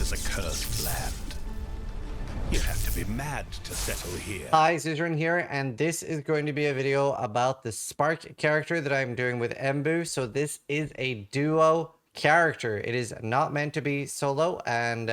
is a cursed land. You have to be mad to settle here. Hi, Zizaran here, and this is going to be a video about the Spark character that I'm doing with Embu. So this is a duo character. It is not meant to be solo, and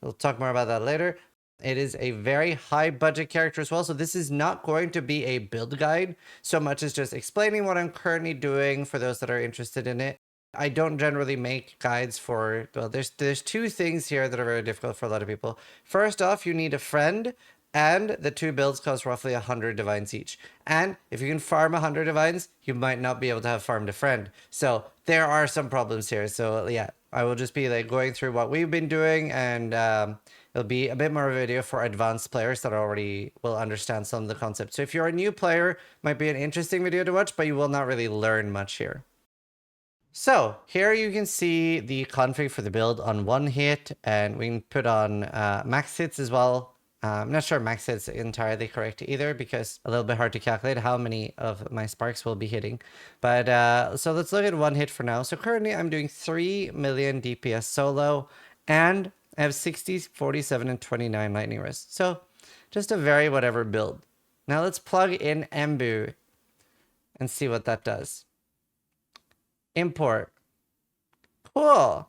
we'll talk more about that later. It is a very high budget character as well, so this is not going to be a build guide so much as just explaining what I'm currently doing for those that are interested in it. I don't generally make guides for, well, there's two things here that are very difficult for a lot of people. First off, you need a friend, and the two builds cost roughly 100 divines each. And if you can farm 100 divines, you might not be able to have farmed a friend. So there are some problems here. So yeah, I will just be like going through what we've been doing, and it'll be a bit more of a video for advanced players that already will understand some of the concepts. So if you're a new player, it might be an interesting video to watch, but you will not really learn much here. So here you can see the config for the build on one hit, and we can put on max hits as well. I'm not sure max hits entirely correct either, because a little bit hard to calculate how many of my sparks will be hitting. But so let's look at one hit for now. So currently I'm doing 3 million DPS solo, and I have 60, 47, and 29 lightning rest. So just a very whatever build. Now let's plug in Embu and see what that does. Import. Cool.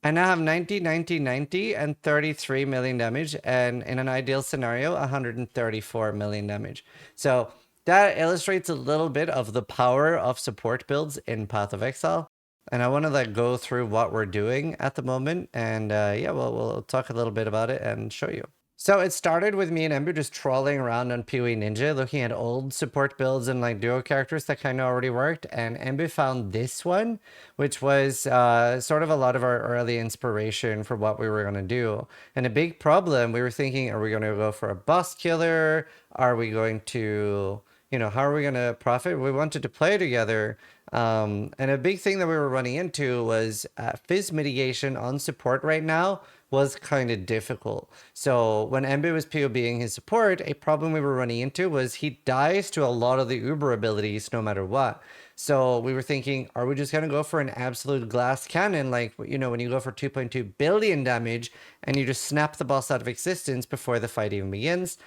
I now have 90, 90, 90, and 33 million damage, and in an ideal scenario, 134 million damage. So that illustrates a little bit of the power of support builds in Path of Exile. And I want to like go through what we're doing at the moment, and yeah, we'll talk a little bit about it and show you. So it started with me and Embu just trolling around on PoE Ninja, looking at old support builds and like duo characters that kind of already worked. And Embu found this one, which was sort of a lot of our early inspiration for what we were going to do. And a big problem, we were thinking, are we going to go for a boss killer? Are we going to, you know, how are we going to profit? We wanted to play together. And a big thing that we were running into was fizz mitigation on support right now was kind of difficult. So when Embu was POBing his support, a problem we were running into was he dies to a lot of the Uber abilities no matter what. So we were thinking, are we just going to go for an absolute glass cannon? Like, you know, when you go for 2.2 billion damage and you just snap the boss out of existence before the fight even begins.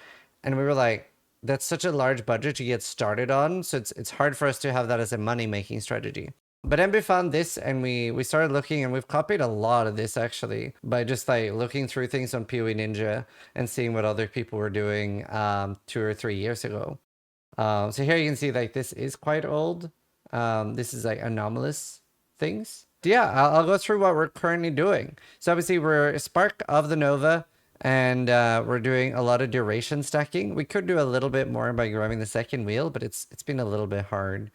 And we were like, that's such a large budget to get started on. So it's hard for us to have that as a money-making strategy. But Embu found this, and we started looking, and we've copied a lot of this actually by just like looking through things on PoE Ninja and seeing what other people were doing 2 or 3 years ago. So here you can see like this is quite old. This is like anomalous things. So yeah, I'll go through what we're currently doing. So obviously we're Spark of the Nova, and we're doing a lot of duration stacking. We could do a little bit more by grabbing the second wheel, but it's been a little bit hard.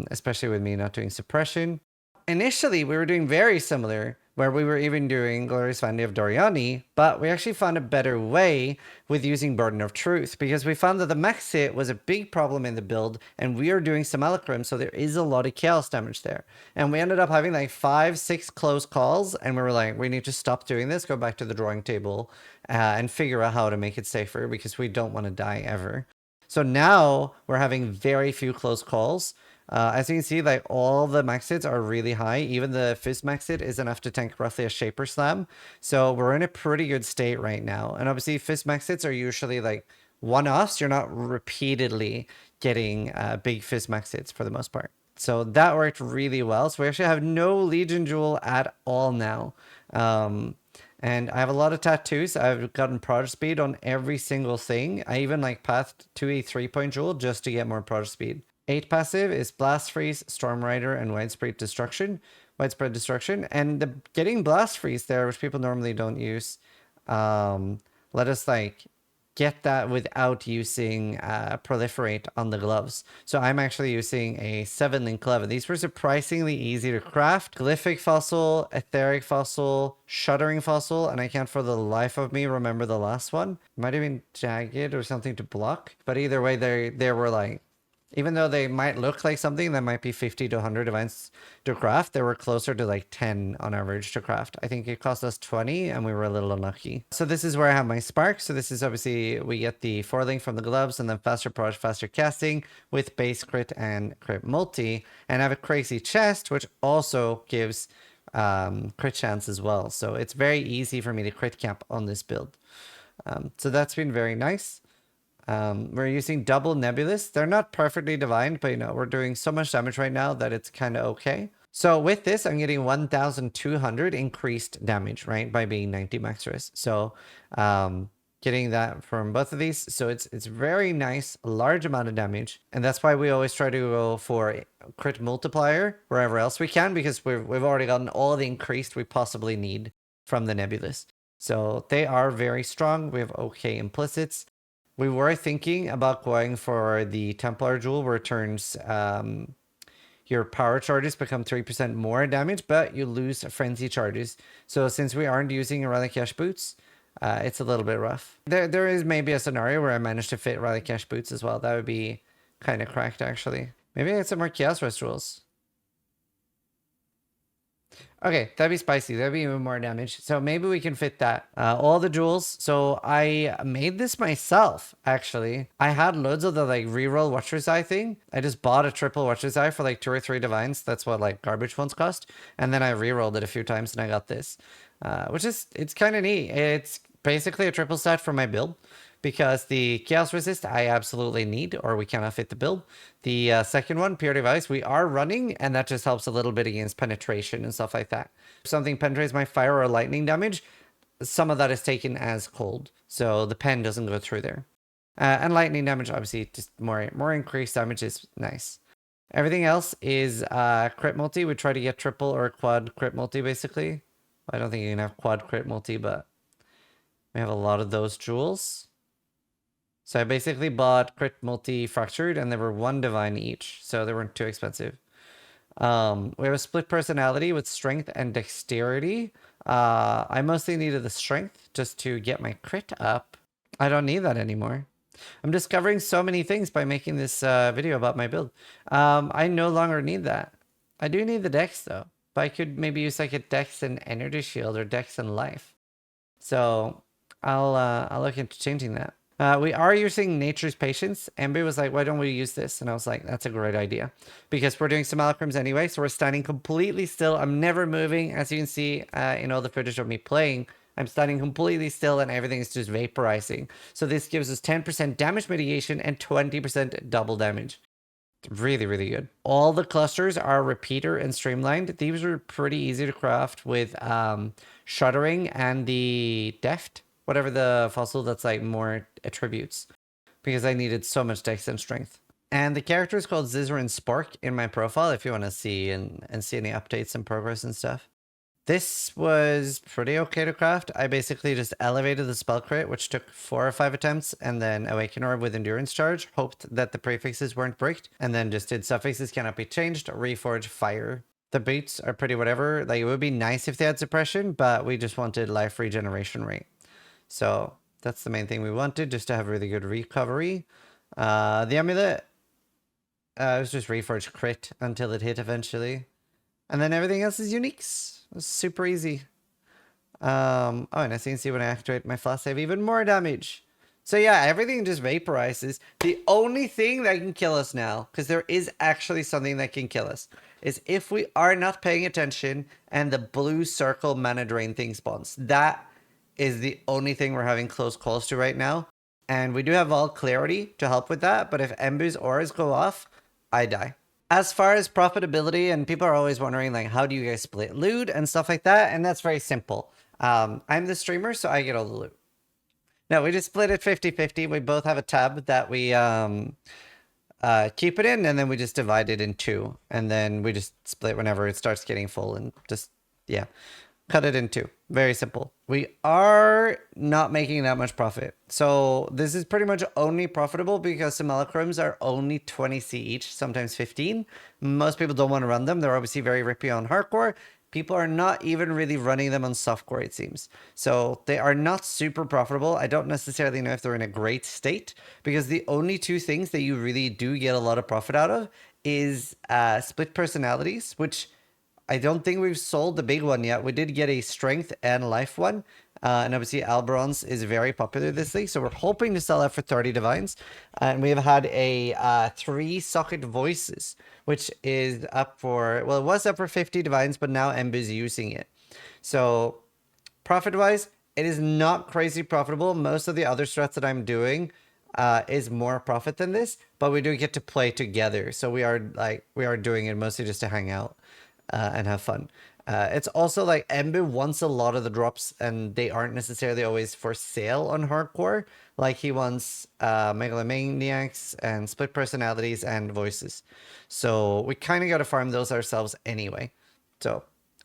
Especially with me not doing suppression. Initially, we were doing very similar, where we were even doing Glorious Vanity of Doriani, but we actually found a better way with using Burden of Truth, because we found that the max hit was a big problem in the build, and we are doing Simulacrum, so there is a lot of chaos damage there. And we ended up having like 5, 6 close calls, and we were like, we need to stop doing this, go back to the drawing table, and figure out how to make it safer, because we don't want to die ever. So now we're having very few close calls. As you can see, like all the max hits are really high. Even the fizz max hit is enough to tank roughly a Shaper Slam. So we're in a pretty good state right now. And obviously fizz max hits are usually like one-offs. You're not repeatedly getting big fizz max hits for the most part. So that worked really well. So we actually have no Legion Jewel at all now. And I have a lot of tattoos. I've gotten project speed on every single thing. I even like pathed to a 3-point jewel just to get more project speed. 8 passive is Blast Freeze, Storm Rider, and Widespread Destruction. And getting Blast Freeze there, which people normally don't use, let us like get that without using Proliferate on the gloves. So I'm actually using a 7-link glove. And these were surprisingly easy to craft. Glyphic Fossil, Etheric Fossil, Shuddering Fossil, and I can't for the life of me remember the last one. Might have been Jagged or something to block. But either way, they were like, even though they might look like something that might be 50 to 100 events to craft, they were closer to like 10 on average to craft. I think it cost us 20 and we were a little unlucky. So this is where I have my Spark. So this is obviously, we get the 4-link from the gloves, and then faster proj, faster casting with base crit and crit multi. And I have a crazy chest, which also gives crit chance as well. So it's very easy for me to crit camp on this build. So that's been very nice. We're using double Nebulis. They're not perfectly divined, but you know, we're doing so much damage right now that it's kind of okay. So with this, I'm getting 1,200 increased damage, right? By being 90 max risk. So getting that from both of these. So it's very nice, a large amount of damage. And that's why we always try to go for crit multiplier wherever else we can, because we've already gotten all the increased we possibly need from the Nebulis. So they are very strong. We have okay implicits. We were thinking about going for the Templar Jewel, where it turns your power charges become 3% more damage, but you lose frenzy charges. So since we aren't using Relic Cash Boots, it's a little bit rough. There is maybe a scenario where I managed to fit Relic Cash Boots as well. That would be kind of cracked, actually. Maybe I get some more Chaos Rest rules. Okay, that'd be spicy. That'd be even more damage. So maybe we can fit that. All the jewels. So I made this myself, actually. I had loads of the like reroll Watcher's Eye thing. I just bought a triple Watcher's Eye for like 2 or 3 divines. That's what like garbage ones cost. And then I rerolled it a few times and I got this. Which is, it's kind of neat. It's basically a triple stat for my build. Because the Chaos Resist I absolutely need, or we cannot fit the build. The second one, Pure Device, we are running, and that just helps a little bit against penetration and stuff like that. If something penetrates my fire or lightning damage, some of that is taken as cold, so the pen doesn't go through there. And lightning damage, obviously, just more increased damage is nice. Everything else is crit multi. We try to get triple or quad crit multi, basically. I don't think you can have quad crit multi, but we have a lot of those jewels. So I basically bought crit multi fractured, and there were 1 divine each, so they weren't too expensive. We have a split personality with strength and dexterity. I mostly needed the strength just to get my crit up. I don't need that anymore. I'm discovering so many things by making this video about my build. I no longer need that. I do need the dex though, but I could maybe use like a dex and energy shield or dex and life. So I'll look into changing that. We are using Nature's Patience. Amber was like, why don't we use this? And I was like, that's a great idea. Because we're doing simulacrums anyway, so we're standing completely still. I'm never moving. As you can see in all the footage of me playing, I'm standing completely still and everything is just vaporizing. So this gives us 10% damage mitigation and 20% double damage. Really, really good. All the clusters are repeater and streamlined. These are pretty easy to craft with shuddering and the deft. Whatever the fossil that's like more attributes, because I needed so much dex and strength. And the character is called Zizaran Spark in my profile if you want to see and see any updates and progress and stuff. This was pretty okay to craft. I basically just elevated the spell crit, which took 4 or 5 attempts, and then Awaken Orb with Endurance Charge, hoped that the prefixes weren't bricked, and then just did suffixes cannot be changed, reforge, fire. The boots are pretty whatever. Like, it would be nice if they had suppression, but we just wanted life regeneration rate. So that's the main thing we wanted, just to have really good recovery. The amulet was just reforged crit until it hit eventually. And then everything else is uniques. It was super easy. Oh, and as you can see, when I activate my flash, I have even more damage. So yeah, everything just vaporizes. The only thing that can kill us now, because there is actually something that can kill us, is if we are not paying attention and the blue circle mana drain thing spawns. That is the only thing we're having close calls to right now. And we do have all clarity to help with that, but if Embu's auras go off, I die. As far as profitability, and people are always wondering, like, how do you guys split loot and stuff like that? And that's very simple. I'm the streamer, so I get all the loot. No, we just split it 50-50. We both have a tab that we keep it in, and then we just divide it in 2. And then we just split whenever it starts getting full and just, yeah. Cut it in 2. Very simple. We are not making that much profit. So this is pretty much only profitable because simulacrums are only 20C each, sometimes 15. Most people don't want to run them. They're obviously very rippy on hardcore. People are not even really running them on softcore, it seems. So they are not super profitable. I don't necessarily know if they're in a great state, because the only 2 things that you really do get a lot of profit out of is split personalities, which I don't think we've sold the big one yet. We did get a strength and life one. And obviously Alberons is very popular this league, so we're hoping to sell out for 30 divines. And we have had a 3-socket voices, which is up for, well, it was up for 50 divines, but now Embu's using it. So profit wise, it is not crazy profitable. Most of the other strats that I'm doing is more profit than this, but we do get to play together. So we are doing it mostly just to hang out and have fun. It's also like Embu wants a lot of the drops, and they aren't necessarily always for sale on hardcore. Like he wants megalomaniacs and split personalities and voices. So we kind of got to farm those ourselves anyway. So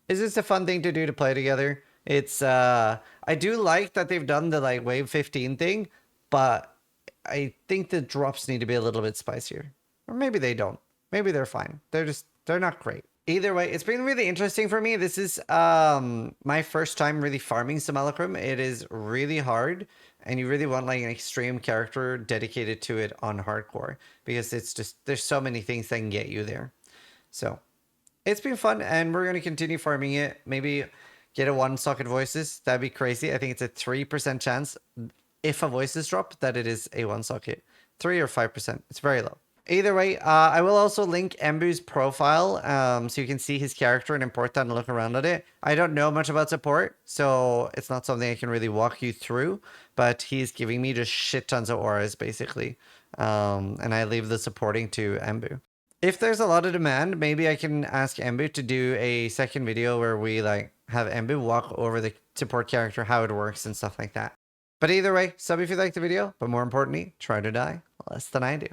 it's just a fun thing to do to play together. It's I do like that they've done the like wave 15 thing, but I think the drops need to be a little bit spicier. Or maybe they don't. Maybe they're fine. They're not great. Either way, it's been really interesting for me. This is my first time really farming Simulacrum. It is really hard, and you really want like an extreme character dedicated to it on hardcore, because it's just, there's so many things that can get you there. So it's been fun, and we're going to continue farming it. Maybe get a 1-socket voices. That'd be crazy. I think it's a 3% chance if a voices drop that it is a 1-socket. 3 or 5%. It's very low. Either way, I will also link Embu's profile so you can see his character and import that and look around at it. I don't know much about support, so it's not something I can really walk you through, but he's giving me just shit tons of auras, basically. And I leave the supporting to Embu. If there's a lot of demand, maybe I can ask Embu to do a second video where we like have Embu walk over the support character, how it works and stuff like that. But either way, sub if you liked the video, but more importantly, try to die less than I do.